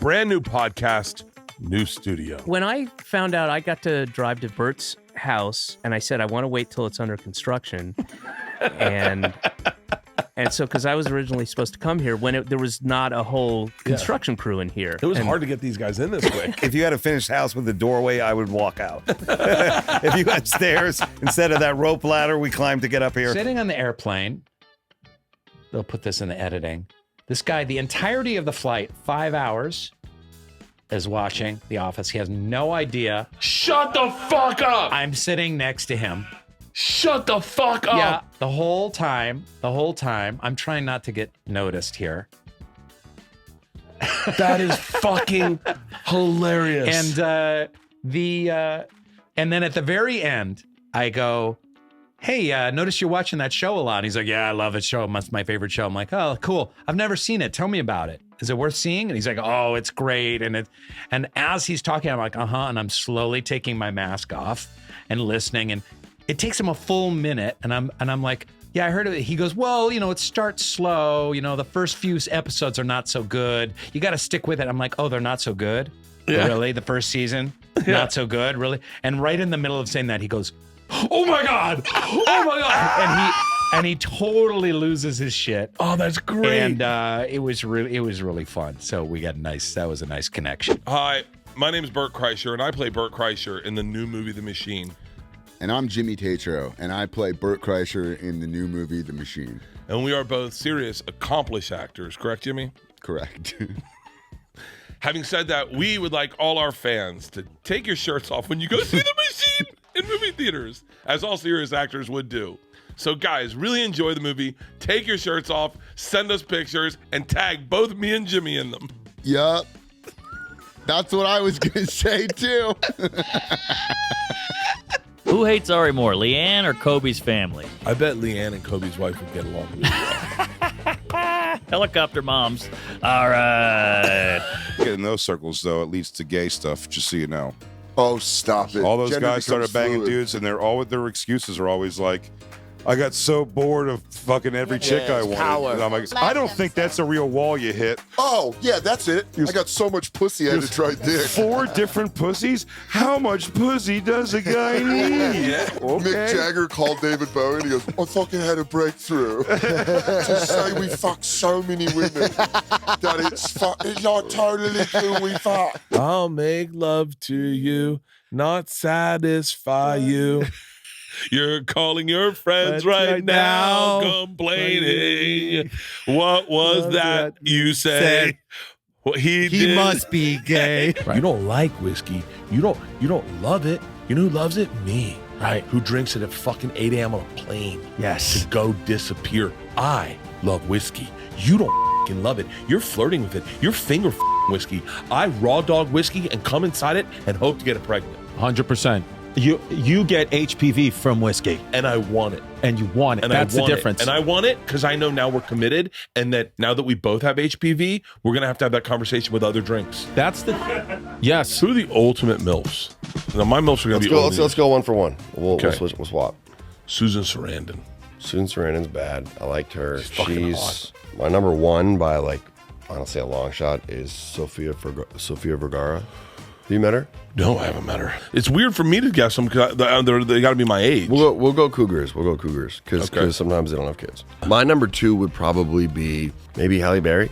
brand new podcast, new studio. When I found out I got to drive to Bert's house, and I said, I want to wait till it's under construction. And so, because I was originally supposed to come here when there was not a whole construction crew in here. It was hard to get these guys in this quick. If you had a finished house with a doorway, I would walk out. If you had stairs, instead of that rope ladder we climbed to get up here. Sitting on the airplane, they'll put this in the editing. This guy, the entirety of the flight, 5 hours, is watching The Office. He has no idea. Shut the fuck up! I'm sitting next to him. Shut the fuck up! Yeah, the whole time, I'm trying not to get noticed here. That is fucking hilarious. And and then at the very end, I go, hey, notice you're watching that show a lot. And he's like, yeah, I love it show. It's my favorite show. I'm like, oh, cool. I've never seen it. Tell me about it. Is it worth seeing? And he's like, oh, it's great. And as he's talking, I'm like, and I'm slowly taking my mask off and listening. And it takes him a full minute. And I'm like, yeah, I heard of it. He goes, well, it starts slow. The first few episodes are not so good. You got to stick with it. I'm like, oh, they're not so good? Yeah. Really? The first season? Yeah. Not so good? Really? And right in the middle of saying that, he goes, oh my God! Oh my God! And he totally loses his shit. Oh, that's great. And it was really fun. So that was a nice connection. Hi, my name is Bert Kreischer, and I play Bert Kreischer in the new movie, The Machine. And I'm Jimmy Tatro, and I play Bert Kreischer in the new movie, The Machine. And we are both serious, accomplished actors, correct, Jimmy? Correct. Having said that, we would like all our fans to take your shirts off when you go see The Machine in movie theaters, as all serious actors would do. So guys, really enjoy the movie. Take your shirts off, send us pictures, and tag both me and Jimmy in them. Yup. That's what I was going to say, too. Who hates Ari more, Leanne or Kobe's family? I bet Leanne and Kobe's wife would get along really well. Helicopter moms. All right. In those circles, though, it leads to gay stuff, just so you know. Oh, stop it. All those Gender guys started becomes banging fluid. dudes, and their excuses are always like, I got so bored of fucking every chick I wanted. Power. And I'm like, I don't think that's a real wall you hit. Oh, yeah, that's it. I got so much pussy I had to try dick. 4 different pussies? How much pussy does a guy need? Okay. Mick Jagger called David Bowie and he goes, I fucking had a breakthrough. To say we fucked so many women that it's like totally cool we fuck. I'll make love to you, not satisfy you. You're calling your friends right now, complaining. What was that you say? What he did. must be gay. Right. You don't like whiskey. You don't love it. You know who loves it? Me. Right. Who drinks it at fucking 8 a.m. on a plane. Yes. To go disappear. I love whiskey. You don't fucking love it. You're flirting with it. You're finger whiskey. I raw dog whiskey and come inside it and hope to get it pregnant. 100%. You get HPV from whiskey. And I want it. And you want it. And That's the difference. And I want it because I know now we're committed, and that now that we both have HPV, we're going to have that conversation with other drinks. That's the... Yes. Who are the ultimate MILFs? Now, my MILFs are going to be... Let's go one for one. We'll switch. We'll swap. Susan Sarandon. Susan Sarandon's bad. I liked her. She's hot. My number one by, like, honestly, a long shot is Sofia Vergara. Have you met her? No, I haven't met her. It's weird for me to guess them because they got to be my age. We'll go Cougars. We'll go Cougars because sometimes they don't have kids. My number 2 would probably be maybe Halle Berry.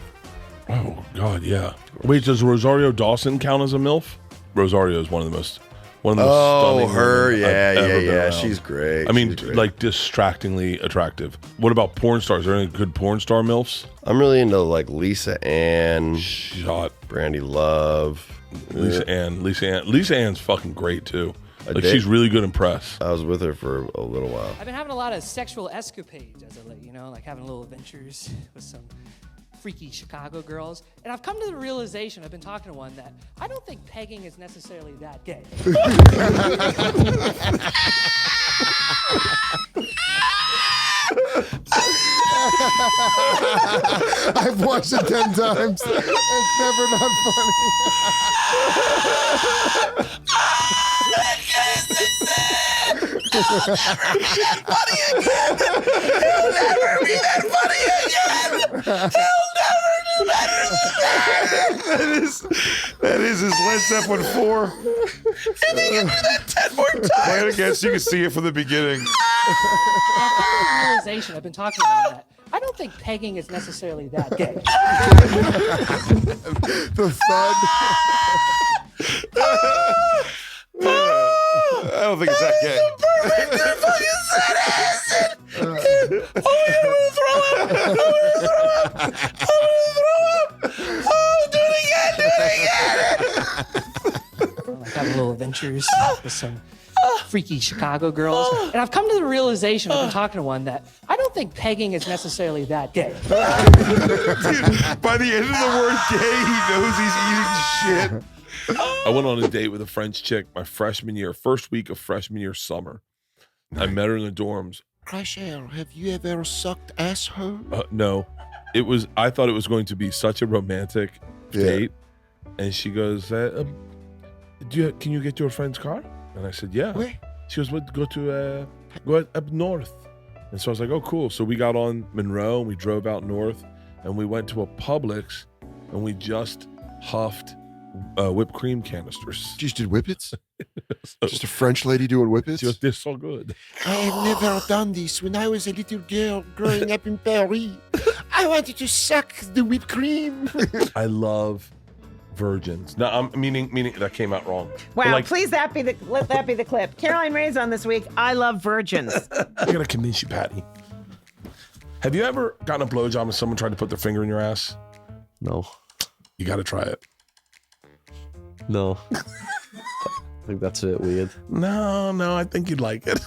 Oh God, yeah. Wait, does Rosario Dawson count as a MILF? Rosario is one of the most stunning. Her, women I've ever been around. She's great. I mean, She's great. like distractingly attractive. What about porn stars? Are there any good porn star MILFs? I'm really into like Lisa Ann. She's hot. Brandy Love. Lisa Ann's fucking great too. Like she's really good in press. I was with her for a little while. I've been having a lot of sexual escapades as of late, like having little adventures with some freaky Chicago girls. And I've come to the realization, I've been talking to one, that I don't think pegging is necessarily that gay. I've watched it 10 times. It's never not funny. It'll never be that funny again. He'll never do That is his Led Zeppelin 4. And they can do that 10 more times. Play it again so you can see it from the beginning. Realization I've been talking about that. I don't think pegging is necessarily that gay. The thud. I don't think it's that gay. Like having little adventures with some freaky Chicago girls. And I've come to the realization, I've been talking to one, that I don't think pegging is necessarily that gay. Dude, by the end of the word gay, he knows he's eating shit. I went on a date with a French chick my freshman year, first week of freshman year summer. I met her in the dorms. Kreischer, have you ever sucked asshole? No, I thought it was going to be such a romantic date. And she goes, can you get your friend's car? And I said, yeah. Where? She goes, go up north. And so I was like, oh, cool. So we got on Monroe and we drove out north and we went to a Publix and we just huffed whipped cream canisters. You just did whippets? Just a French lady doing whippets? They're so good. I have never done this. When I was a little girl growing up in Paris, I wanted to suck the whipped cream. I love virgins. No, I'm meaning that came out wrong. Wow, Like, please let that be the clip. Caroline Ray's on this week. I love virgins. I gotta convince you, Patty. Have you ever gotten a blowjob and someone tried to put their finger in your ass? No. You gotta try it. No. I think that's a bit weird. No, I think you'd like it.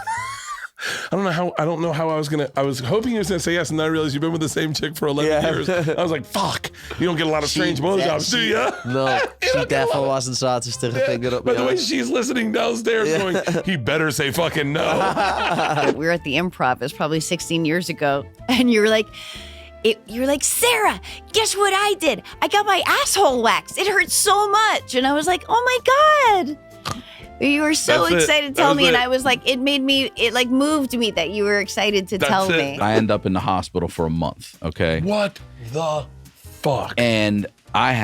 I don't know how I was hoping you were gonna say yes, and then I realized you've been with the same chick for 11 years. I was like, fuck, you don't get a lot of strange blowjobs, do you? No, she definitely wasn't starting to stick her finger up. By the way, she's listening downstairs going, he better say fucking no. We were at the Improv, it was probably 16 years ago, and you were like, Sarah, guess what I did? I got my asshole waxed. It hurt so much. And I was like, oh my God. You were so excited to tell me, and I was like, it moved me that you were excited to tell me. I end up in the hospital for a month, okay? What the fuck? And I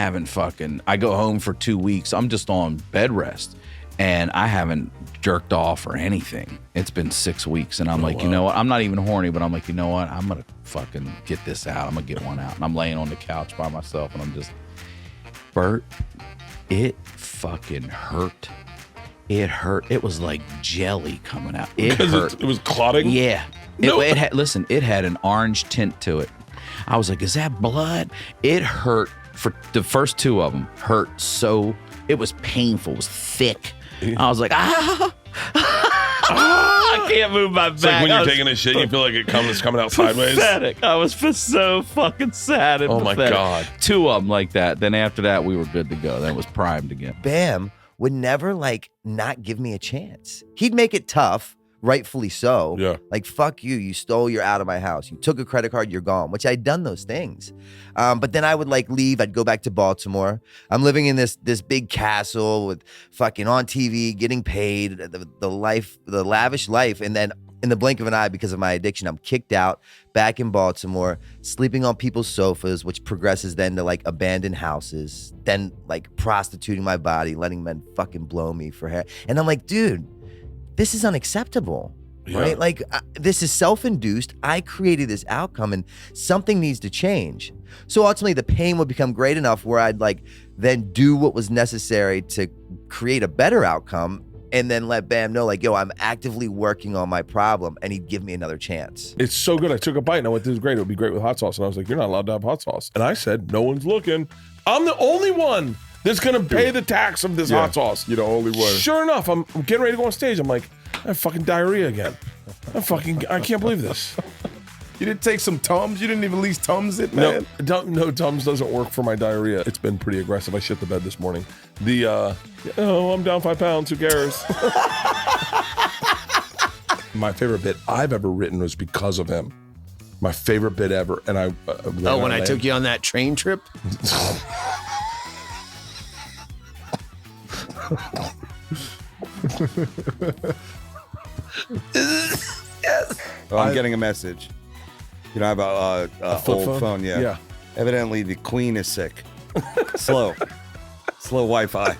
go home for 2 weeks. I'm just on bed rest, and I haven't jerked off or anything. It's been 6 weeks, and I'm like, you know what? I'm not even horny, but I'm like, you know what? I'm going to fucking get this out. I'm going to get one out. And I'm laying on the couch by myself, and I'm just, Bert, it fucking hurt. It hurt. It was like jelly coming out. It hurt. It was clotting? Yeah. It had an orange tint to it. I was like, is that blood? It hurt. For the first two of them hurt so, it was painful. It was thick. I was like, I can't move my back. It's like when you're taking a shit, you feel like it's coming out sideways. Pathetic. I was so fucking sad and pathetic. My God. Two of them like that. Then after that, we were good to go. Then it was primed again. Bam would never not give me a chance. He'd make it tough, rightfully so. Yeah. Like, fuck you. You stole, you're out of my house. You took a credit card, you're gone, which I'd done those things. But then I would leave. I'd go back to Baltimore. I'm living in this big castle with fucking on TV, getting paid, the lavish life. And then in the blink of an eye, because of my addiction, I'm kicked out, back in Baltimore, sleeping on people's sofas, which progresses then to abandoned houses, then prostituting my body, letting men fucking blow me for hair. And I'm like, dude, this is unacceptable, right? This is self-induced. I created this outcome and something needs to change. So ultimately the pain would become great enough where I'd then do what was necessary to create a better outcome and then let Bam know yo, I'm actively working on my problem, and he'd give me another chance. It's so good. I took a bite and I went, this is great. It would be great with hot sauce. And I was like, you're not allowed to have hot sauce. And I said, no one's looking. I'm the only one that's going to pay the tax of this hot sauce. You're the only one. Sure enough, I'm getting ready to go on stage. I'm like, I have fucking diarrhea again. I can't believe this. You didn't take some Tums? You didn't even at least Tums it, man? No, Tums doesn't work for my diarrhea. It's been pretty aggressive. I shit the bed this morning. I'm down 5 pounds. Who cares? My favorite bit I've ever written was because of him. My favorite bit ever. And when I took you on that train trip? Yes. Oh, I'm getting a message. I have a flip old phone. Yeah. Evidently, the queen is sick. Slow Wi-Fi.